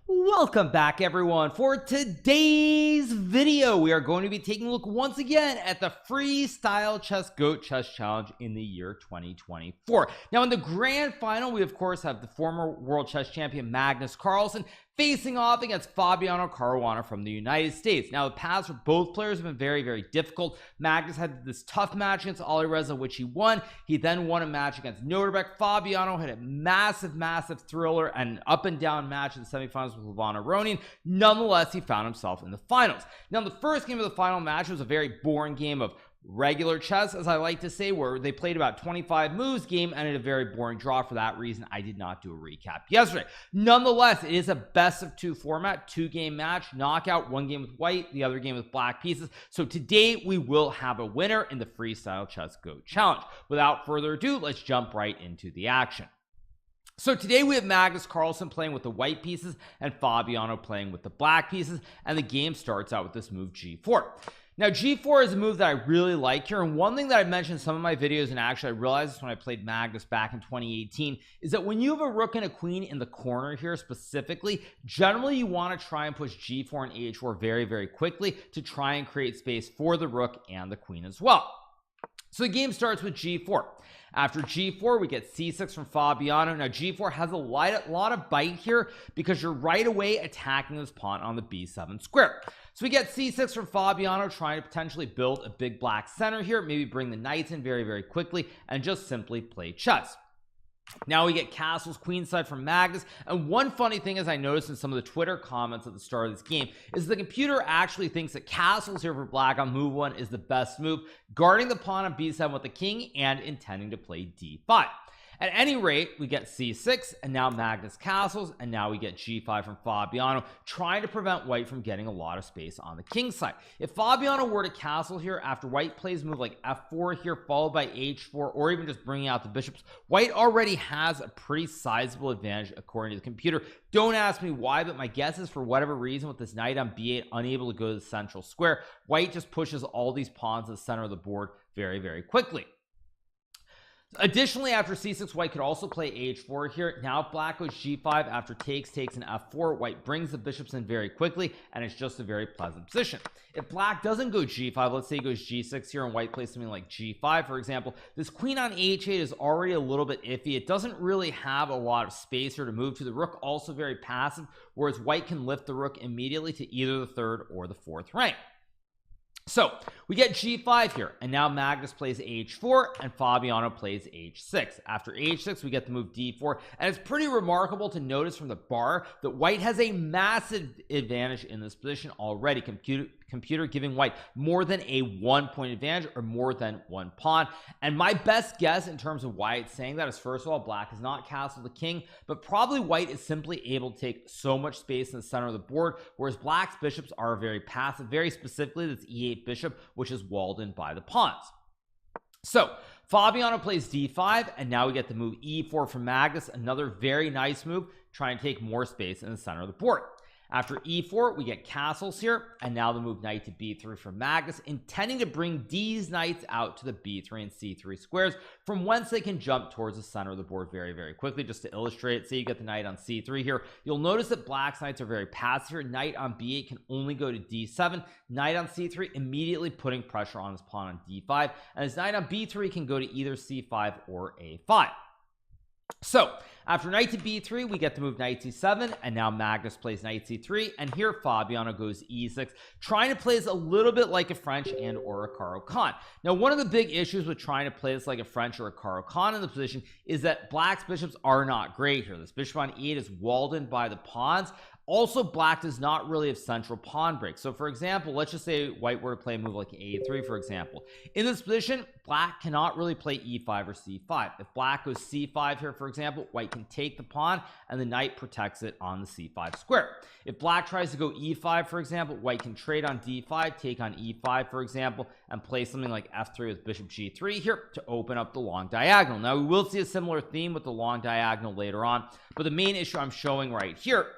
Welcome back everyone. For today's video we are going to be taking a look once again at the Freestyle GOAT chess challenge in the year 2024. Now in the grand final we of course have the former world chess champion Magnus Carlsen facing off against Fabiano Caruana from the United States. Now the paths for both players have been very difficult. Magnus had this tough match against Alireza which he won. He then won a match against Noterbeck. Fabiano had a massive thriller and up and down match in the semifinals with Levana Ronin. Nonetheless, he found himself in the finals. Now the first game of the final match was a very boring game of regular chess, as I like to say, where they played about 25 moves. Game ended a very boring draw. For that reason, I did not do a recap yesterday. Nonetheless, it is a best of two format, 2-game match, knockout, 1 game with white, the other game with black pieces. So today we will have a winner in the Freestyle GOAT challenge. Without further ado, let's jump right into the action. So today we have Magnus Carlsen playing with the white pieces and Fabiano playing with the black pieces, and the game starts out with this move G4. Now G4 is a move that I really like here, and one thing that I've mentioned in some of my videos, and actually I realized this when I played Magnus back in 2018, is that when you have a rook and a queen in the corner here specifically, generally you want to try and push G4 and H4 very quickly to try and create space for the rook and the queen as well. So the game starts with G4. After G4 we get C6 from Fabiano. Now G4 has a lot of bite here because you're right away attacking this pawn on the B7 square. So we get C6 from Fabiano, trying to potentially build a big black center here, maybe bring the knights in very quickly and just simply play chess. Now we get castles queenside from Magnus, and one funny thing as I noticed in some of the Twitter comments at the start of this game is the computer actually thinks that castles here for black on move 1 is the best move, guarding the pawn on b7 with the king and intending to play d5. At any rate, we get c6 and now Magnus castles, and now we get g5 from Fabiano, trying to prevent white from getting a lot of space on the king side. If Fabiano were to castle here after white plays a move like f4 here followed by h4, or even just bringing out the bishops, white already has a pretty sizable advantage according to the computer. Don't ask me why, but my guess is for whatever reason with this knight on b8 unable to go to the central square, white just pushes all these pawns to the center of the board very quickly. Additionally, after c6 white could also play h4 here. Now if black goes g5 after takes an f4, white brings the bishops in very quickly, and it's just a very pleasant position. If black doesn't go g5, let's say he goes g6 here and white plays something like g5 for example, this queen on h8 is already a little bit iffy. It doesn't really have a lot of space here to move to. The rook also very passive, whereas white can lift the rook immediately to either the 3rd or the 4th rank. So we get g5 here, and now Magnus plays h4 and Fabiano plays h6. After h6 we get the move d4, and it's pretty remarkable to notice from the bar that white has a massive advantage in this position already. Computer giving white more than a 1-point advantage, or more than 1 pawn. And my best guess in terms of why it's saying that is, first of all, black has not castled the king, but probably white is simply able to take so much space in the center of the board, whereas black's bishops are very passive, very specifically this e8 bishop, which is walled in by the pawns. So Fabiano plays d5, and now we get the move e4 from Magnus, another very nice move, trying to take more space in the center of the board. After e4 we get castles here, and now the move knight to b3 from Magnus, intending to bring these knights out to the b3 and c3 squares, from whence they can jump towards the center of the board very quickly. Just to illustrate, say you get the knight on c3 here, you'll notice that black's knights are very passive here. Knight on b8 can only go to d7, knight on c3 immediately putting pressure on his pawn on d5, and his knight on b3 can go to either c5 or a5. So after knight to b3 we get the move knight c7, and now Magnus plays knight c3, and here Fabiano goes e6, trying to play this a little bit like a French and or a Caro Kann. Now one of the big issues with trying to play this like a French or a Caro Kann in the position is that black's bishops are not great here. This bishop on e8 is walled in by the pawns. Also, black does not really have central pawn breaks. So for example, let's just say white were to play a move like a3 for example. In this position, black cannot really play e5 or c5. If black goes c5 here for example, white can take the pawn and the knight protects it on the c5 square. If black tries to go e5 for example, white can trade on d5, take on e5 for example, and play something like f3 with bishop g3 here to open up the long diagonal. Now we will see a similar theme with the long diagonal later on, but the main issue I'm showing right here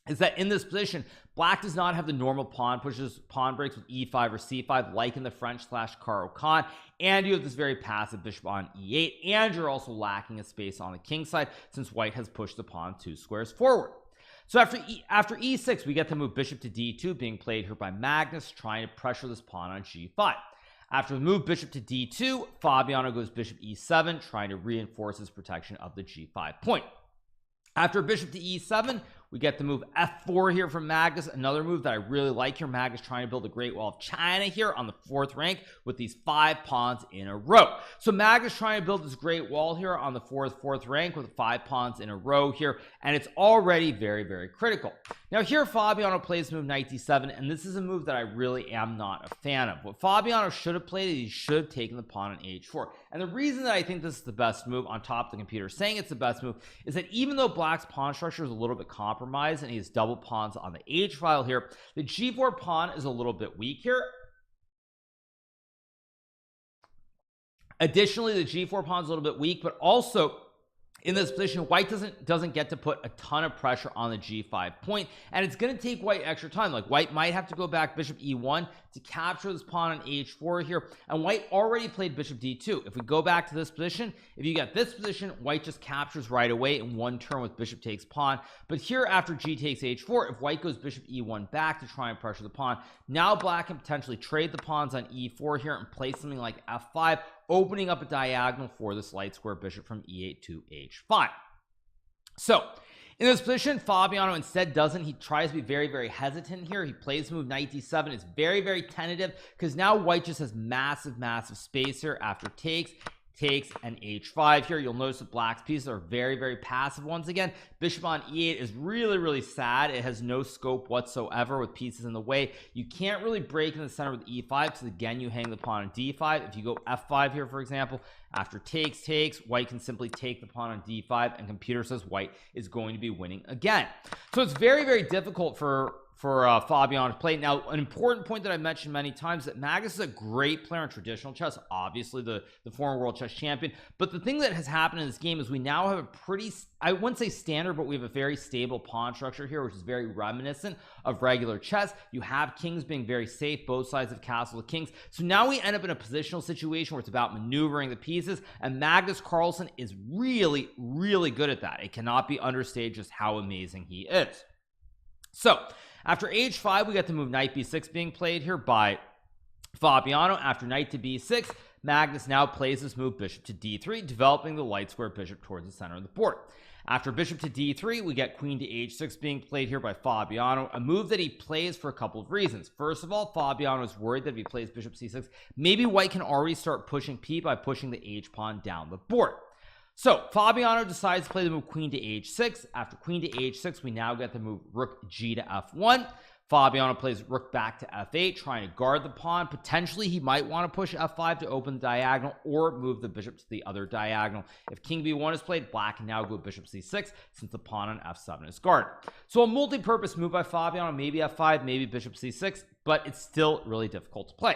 is that in this position, black does not have the normal pawn pushes, pawn breaks with e5 or c5 like in the French/Caro Kann, and you have this very passive bishop on e8, and you're also lacking a space on the king side since white has pushed the pawn 2 squares forward. So after e6 we get the move bishop to d2 being played here by Magnus, trying to pressure this pawn on g5. After the move bishop to d2, Fabiano goes bishop e7, trying to reinforce his protection of the g5 point. After bishop to e7 we get the move f4 here from Magnus, another move that I really like here. Magnus trying to build a Great Wall of China here on the 4th rank with these 5 pawns in a row. So Magnus trying to build this Great Wall here on the 4th rank with 5 pawns in a row here, and it's already very, very critical. Now here Fabiano plays move knight d7, and this is a move that I really am not a fan of. What Fabiano should have played is he should have taken the pawn on h4, and the reason that I think this is the best move, on top of the computer saying it's the best move, is that even though Black's pawn structure is a little bit compromised and he has double pawns on the h file here, the g4 pawn is a little bit weak here. Additionally, the g4 pawn is a little bit weak, but also in this position white doesn't get to put a ton of pressure on the g5 point, and it's going to take white extra time. Like white might have to go back bishop e1 to capture this pawn on h4 here, and white already played bishop d2. If we go back to this position, if you get this position, white just captures right away in one turn with bishop takes pawn. But here after g takes h4, if white goes bishop e1 back to try and pressure the pawn, now black can potentially trade the pawns on e4 here and play something like f5, opening up a diagonal for this light square bishop from e8 to h5. So in this position, Fabiano instead doesn't. He tries to be very, very hesitant here. He plays the move knight d7. It's very, very tentative because now white just has massive space here after takes and h5 here. You'll notice that black's pieces are very, very passive once again. Bishop on e8 is really, really sad. It has no scope whatsoever with pieces in the way. You can't really break in the center with e5 because again you hang the pawn on d5. If you go f5 here, for example, after takes, white can simply take the pawn on d5, and computer says white is going to be winning again. So it's very, very difficult for Fabiano to play. Now, an important point that I mentioned many times, that Magnus is a great player in traditional chess, obviously the former world chess champion, but the thing that has happened in this game is we now have a pretty, I wouldn't say standard, but we have a very stable pawn structure here, which is very reminiscent of regular chess. You have kings being very safe, both sides of castle of kings. So now we end up in a positional situation where it's about maneuvering the pieces, and Magnus Carlsen is really, really good at that. It cannot be understated just how amazing he is. So after h5 we get the move knight b6 being played here by Fabiano. After knight to b6, Magnus now plays this move bishop to d3, developing the light square bishop towards the center of the board. After bishop to d3 we get queen to h6 being played here by Fabiano, a move that he plays for a couple of reasons. First of all, Fabiano is worried that if he plays bishop c6, maybe white can already start pushing p by pushing the h pawn down the board. So Fabiano decides to play the move queen to h6. After queen to h6 we now get the move rook g to f1. Fabiano plays rook back to f8, trying to guard the pawn. Potentially he might want to push f5 to open the diagonal or move the bishop to the other diagonal. If king b1 is played, black can now go bishop c6 since the pawn on f7 is guarded. So a multi-purpose move by Fabiano, maybe f5, maybe bishop c6, but it's still really difficult to play.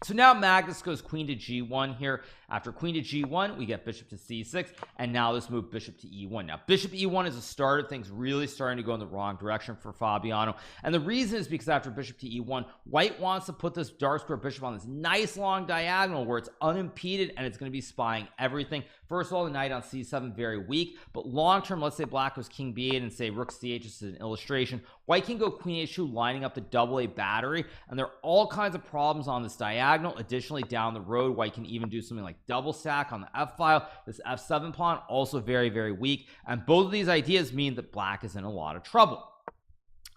So now Magnus goes queen to g1 here. After queen to g1 we get bishop to c6, and now this move bishop to e1. Now bishop e1 is a start of things really starting to go in the wrong direction for Fabiano, and the reason is because after bishop to e1 white wants to put this dark square bishop on this nice long diagonal where it's unimpeded and it's going to be spying everything. First of all, the knight on c7 very weak, but long term, let's say black goes king b8 and say rook c8 just as an illustration, white can go queen h2 lining up the double A battery, and there are all kinds of problems on this diagonal. Additionally, down the road white can even do something like double stack on the f file. This f7 pawn also very, very weak, and both of these ideas mean that black is in a lot of trouble.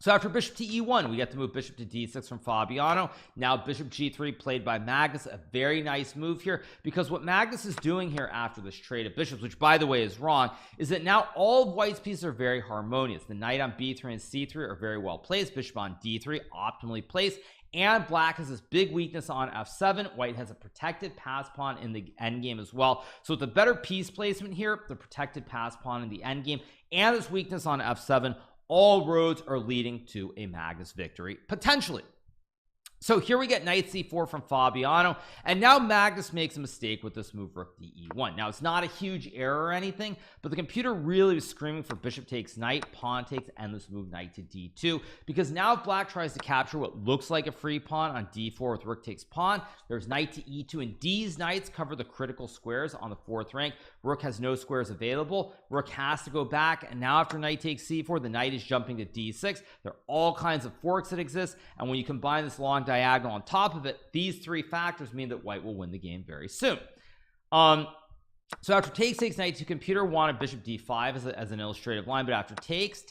So after bishop to e1 we get to move bishop to d6 from Fabiano. Now bishop g3 played by Magnus, a very nice move here, because what Magnus is doing here after this trade of bishops, which by the way is wrong, is that now all of white's pieces are very harmonious. The knight on b3 and c3 are very well placed, bishop on d3 optimally placed, and black has this big weakness on f7. White has a protected pass pawn in the endgame as well. So with the better piece placement here, the protected pass pawn in the endgame, and this weakness on f7, all roads are leading to a Magnus victory potentially. So here we get knight c4 from Fabiano, and now Magnus makes a mistake with this move rook d1. Now it's not a huge error or anything, but the computer really was screaming for bishop takes knight, pawn takes, and this move knight to d2, because now if black tries to capture what looks like a free pawn on d4 with rook takes pawn, there's knight to e2, and these knights cover the critical squares on the 4th rank. Rook has no squares available, rook has to go back, and now after knight takes c4, the knight is jumping to d6. There are all kinds of forks that exist, and when you combine this long diagonal on top of it, these three factors mean that white will win the game very soon. So after takes knight to computer wanted bishop d5 as an illustrative line, but after takes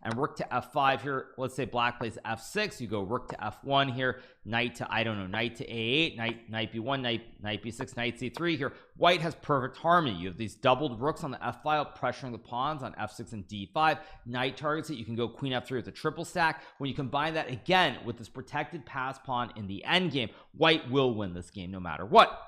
and rook to f5 here, let's say black plays f6, you go rook to f1 here, knight to, I don't know, knight to a8, knight b1, knight b6, knight c3 here. White has perfect harmony. You have these doubled rooks on the f file pressuring the pawns on f6 and d5. Knight targets it. You can go queen f3 with a triple stack. When you combine that again with this protected pass pawn in the endgame, white will win this game no matter what.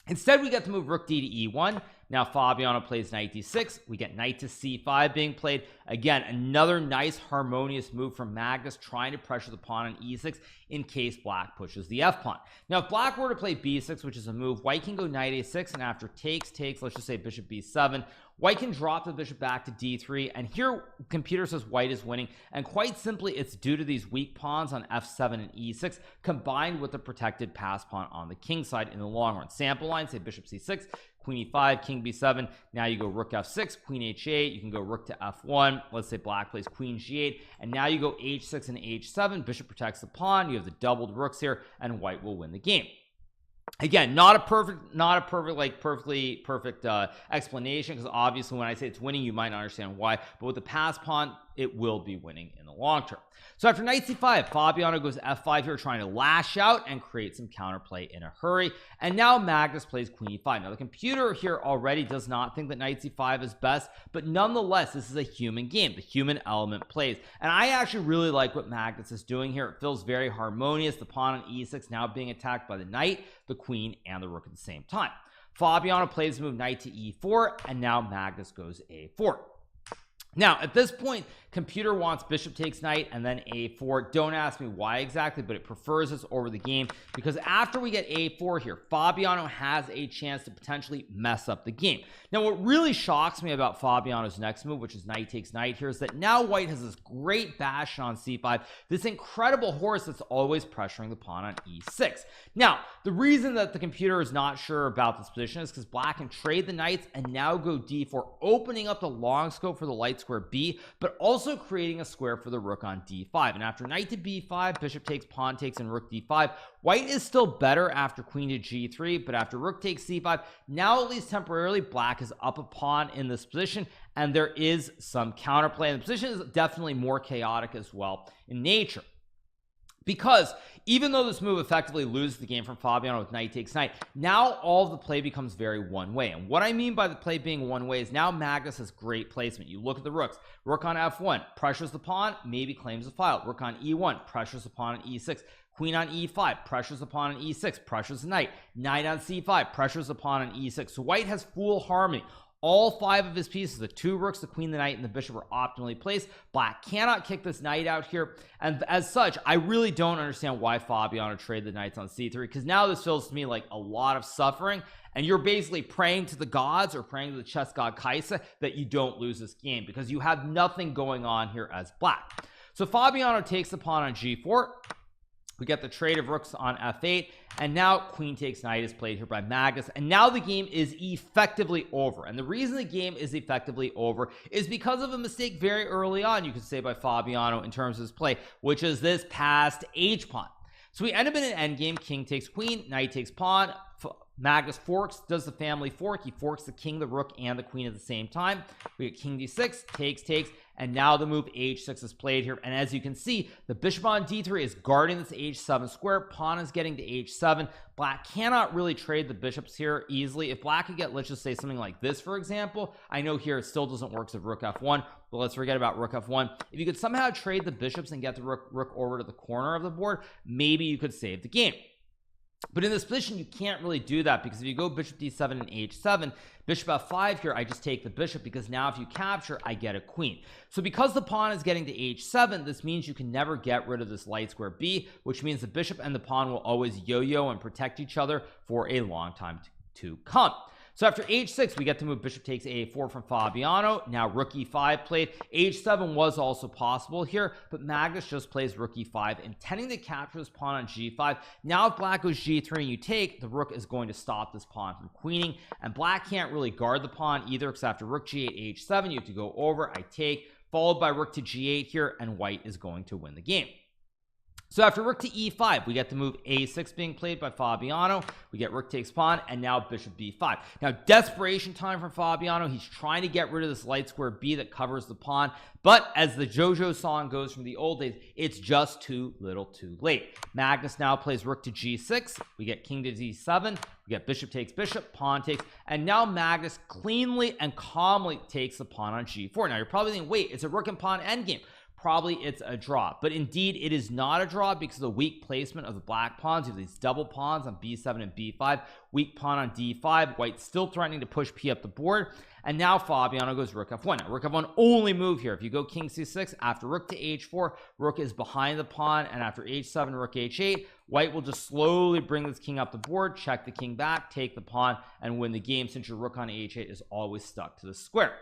Instead, we get to move rook d to e1. Now Fabiano plays knight d6. We get knight to c5 being played. Again, another nice harmonious move from Magnus, trying to pressure the pawn on e6 in case black pushes the f pawn. Now if black were to play b6, which is a move, white can go knight a6, and after takes, let's just say bishop b7, white can drop the bishop back to d3, and here computer says white is winning, and quite simply it's due to these weak pawns on f7 and e6 combined with the protected pass pawn on the king side in the long run. Sample line, say bishop c6, queen e5, king b7. Now you go rook f6, queen h8. You can go rook to f1. Let's say black plays queen g8, and now you go h6 and h7. Bishop protects the pawn. You have the doubled rooks here, and white will win the game. Again, not a perfect like perfectly perfect explanation, because obviously when I say it's winning, you might not understand why, but with the pass pawn, it will be winning in the long term. So after knight c5, Fabiano goes f5 here, trying to lash out and create some counterplay in a hurry, and now Magnus plays queen e5. Now the computer here already does not think that knight c5 is best, but nonetheless this is a human game. The human element plays, and I actually really like what Magnus is doing here. It feels very harmonious. The pawn on e6 now being attacked by the knight, the queen, and the rook at the same time. Fabiano plays the move knight to e4, and now Magnus goes a4. Now at this point, computer wants bishop takes knight and then a4. Don't ask me why exactly, but it prefers this over the game, because after we get a4 here, Fabiano has a chance to potentially mess up the game. Now what really shocks me about Fabiano's next move, which is knight takes knight here, is that now white has this great bastion on c5, this incredible horse that's always pressuring the pawn on e6. Now the reason that the computer is not sure about this position is because black can trade the knights and now go d4, opening up the long scope for the light square b, but also creating a square for the rook on d5. And after knight to b5, bishop takes, pawn takes, and rook d5, white is still better after queen to g3, but after rook takes c5, now at least temporarily black is up a pawn in this position, and there is some counterplay, and the position is definitely more chaotic as well in nature. Because even though this move effectively loses the game from Fabiano with knight takes knight, now all of the play becomes very one way. And what I mean by the play being one way is now Magnus has great placement. You look at the rooks. Rook on f1 pressures the pawn, maybe claims the file. Rook on e1 pressures the pawn on e6. Queen on e5 pressures the pawn on e6, pressures the knight. Knight on c5 pressures the pawn on e6. So white has full harmony. All five of his pieces, the two rooks, the queen, the knight, and the bishop, are optimally placed. Black cannot kick this knight out here, and as such, I really don't understand why Fabiano traded the knights on c3, because now this feels to me like a lot of suffering, and you're basically praying to the gods or praying to the chess god Kaisa that you don't lose this game, because you have nothing going on here as black. So Fabiano takes the pawn on g4. We get the trade of rooks on f8, and now queen takes knight is played here by Magnus, and now the game is effectively over. And the reason the game is effectively over is because of a mistake very early on, you could say, by Fabiano in terms of his play, which is this passed h pawn. So we end up in an endgame. King takes queen, knight takes pawn. Magnus forks, does the family fork. He forks the king, the rook, and the queen at the same time. We get king d6, takes, and now the move h6 is played here. And as you can see, the bishop on d3 is guarding this h7 square. Pawn is getting to h7. Black cannot really trade the bishops here easily. If black could get, let's just say, something like this, for example, I know here it still doesn't work, so rook f1, but let's forget about rook f1. If you could somehow trade the bishops and get the rook over to the corner of the board, maybe you could save the game. But in this position, you can't really do that, because if you go bishop d7 and h7, Bishop f5 here, I just take the bishop because now if you capture, I get a queen. So because the pawn is getting to h7, this means you can never get rid of this light square b, which means the bishop and the pawn will always yo-yo and protect each other for a long time to come. So after h6, we get to move bishop takes a4 from Fabiano. Now rook e5 played. h7 was also possible here, but Magnus just plays rook e5, intending to capture this pawn on g5. Now if black goes g3 and you take, the rook is going to stop this pawn from queening, and black can't really guard the pawn either, because after rook g8 h7, you have to go over. I take, followed by rook to g8 here, and white is going to win the game. So after rook to e5, we get the move a6 being played by Fabiano. We get rook takes pawn, and now bishop b5. Now desperation time from Fabiano. He's trying to get rid of this light square b that covers the pawn, but as the JoJo song goes from the old days, it's just too little too late. Magnus now plays rook to g6. We get king to d7. We get bishop takes bishop, pawn takes, and now Magnus cleanly and calmly takes the pawn on g4. Now you're probably thinking, wait, it's a rook and pawn endgame. Probably it's a draw, but indeed it is not a draw because of the weak placement of the black pawns. You have these double pawns on b7 and b5, weak pawn on d5, white still threatening to push p up the board, and now Fabiano goes rook f1. Now rook f1 only move here. If you go king c6, after rook to h4, rook is behind the pawn, and after h7, rook h8, white will just slowly bring this king up the board, check the king back, take the pawn, and win the game, since your rook on h8 is always stuck to the square.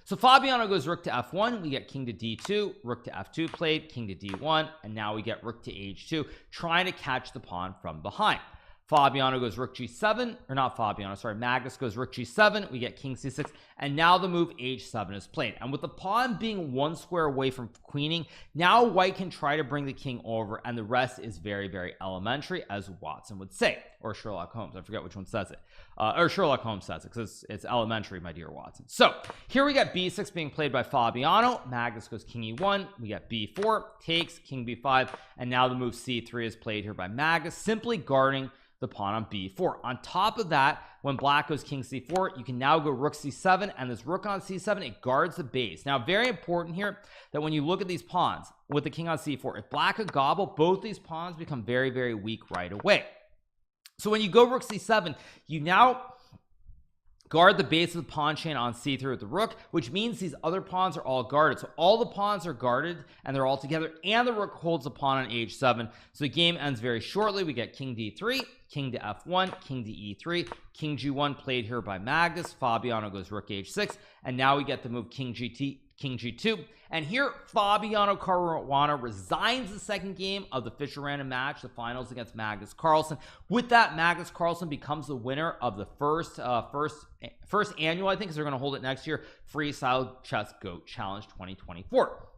So Fabiano goes rook to f1. We get king to d2, rook to f2 played, king to d1, and now we get rook to h2, trying to catch the pawn from behind. Fabiano goes rook g7, or not Fabiano, sorry, Magnus goes rook g7. We get king c6, and now the move h7 is played. And with the pawn being one square away from queening, now white can try to bring the king over, and the rest is very, very elementary, as Watson would say, or Sherlock Holmes. I forget which one says it, or Sherlock Holmes says it, because it's elementary, my dear Watson. So here we get b6 being played by Fabiano. Magnus goes king e1. We get b4 takes, king b5, and now the move c3 is played here by Magnus, simply guarding the pawn on b4. On top of that, when black goes king c4, you can now go rook c7, and this rook on c7, it guards the base. Now very important here that when you look at these pawns with the king on c4, if black could gobble, both these pawns become very, very weak right away. So when you go rook c7, you now guard the base of the pawn chain on c3 with the rook, which means these other pawns are all guarded. So all the pawns are guarded and they're all together, and the rook holds the pawn on h7. So the game ends very shortly. We get king d3, king to f1, king to e3, king g1 played here by Magnus. Fabiano goes rook h6, and now we get the move king gt, king g2, and here Fabiano Caruana resigns the second game of the Fischer Random match, the finals against Magnus Carlsen. With that, Magnus Carlsen becomes the winner of the first annual, I think, because they're going to hold it next year, Freestyle GOAT Challenge 2024.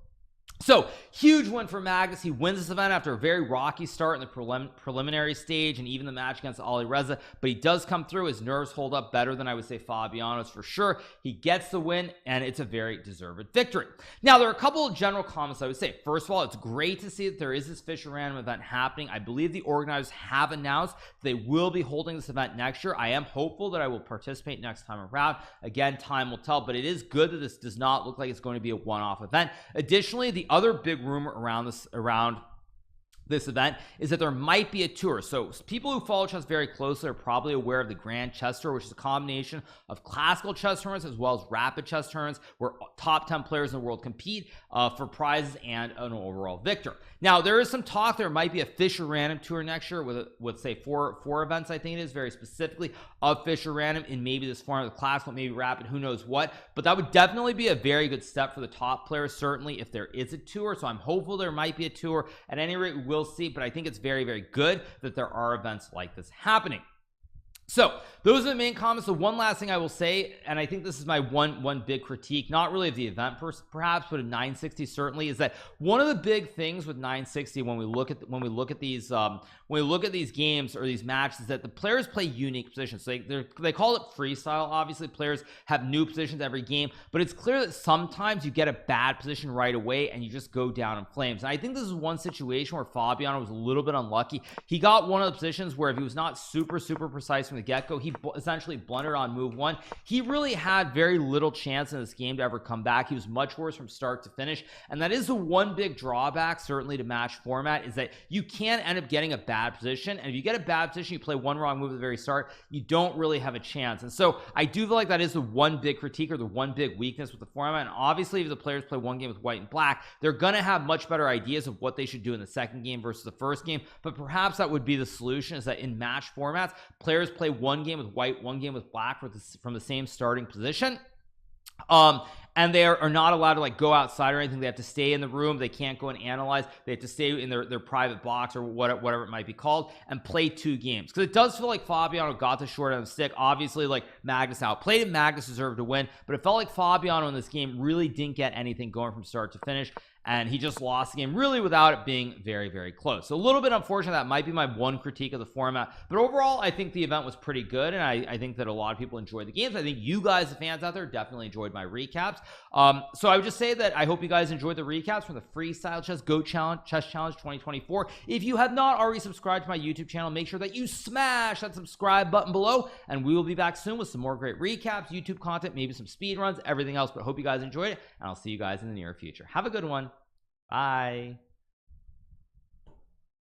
So huge win for Magnus. He wins this event after a very rocky start in the preliminary stage and even the match against Ali Reza, but he does come through. His nerves hold up better than I would say Fabiano's for sure. He gets the win, and it's a very deserved victory. Now there are a couple of general comments I would say. First of all, it's great to see that there is this Fischer Random event happening. I believe the organizers have announced they will be holding this event next year. I am hopeful that I will participate next time around. Again, time will tell, but it is good that this does not look like it's going to be a one-off event. Additionally, the other big rumor around this event is that there might be a tour. So people who follow chess very closely are probably aware of the Grand Chess Tour, which is a combination of classical chess tournaments as well as rapid chess tournaments where top 10 players in the world compete for prizes and an overall victor. Now there is some talk there might be a Fischer Random Tour next year with say four events, I think it is, very specifically of Fischer Random in maybe this form of the classical, maybe rapid, who knows what, but that would definitely be a very good step for the top players, certainly if there is a tour. So I'm hopeful there might be a tour. At any rate, we'll see, but I think it's very, very good that there are events like this happening. So those are the main comments. The one last thing I will say, and I think this is my one big critique, not really of the event perhaps, but of 960 certainly, is that one of the big things with 960 when we look at these games or these matches is that the players play unique positions. So they call it freestyle. Obviously players have new positions every game, but it's clear that sometimes you get a bad position right away and you just go down in flames. And I think this is one situation where Fabiano was a little bit unlucky. He got one of the positions where if he was not super precise when from the get-go. He essentially blundered on move 1. He really had very little chance in this game to ever come back. He was much worse from start to finish, and that is the one big drawback certainly to match format, is that you can end up getting a bad position, and if you get a bad position, you play one wrong move at the very start, you don't really have a chance. And so I do feel like that is the one big critique, or the one big weakness with the format. And obviously if the players play one game with white and black, they're gonna have much better ideas of what they should do in the second game versus the first game. But perhaps that would be the solution, is that in match formats, players play one game with white, one game with black from the same starting position, and they are not allowed to like go outside or anything. They have to stay in the room. They can't go and analyze. They have to stay in their private box, or whatever it might be called, and play 2 games, because it does feel like Fabiano got the short end of the stick. Obviously, like, Magnus outplayed him. Magnus deserved to win, but it felt like Fabiano in this game really didn't get anything going from start to finish, and he just lost the game really without it being very, very close. So a little bit unfortunate. That might be my one critique of the format, but overall I think the event was pretty good, and I think that a lot of people enjoyed the games. I think you guys, the fans out there, definitely enjoyed my recaps. So I would just say that I hope you guys enjoyed the recaps from the Freestyle GOAT Chess Challenge 2024. If you have not already subscribed to my YouTube channel, make sure that you smash that subscribe button below, and we will be back soon with some more great recaps, YouTube content, maybe some speed runs, everything else. But hope you guys enjoyed it, and I'll see you guys in the near future. Have a good one. Bye.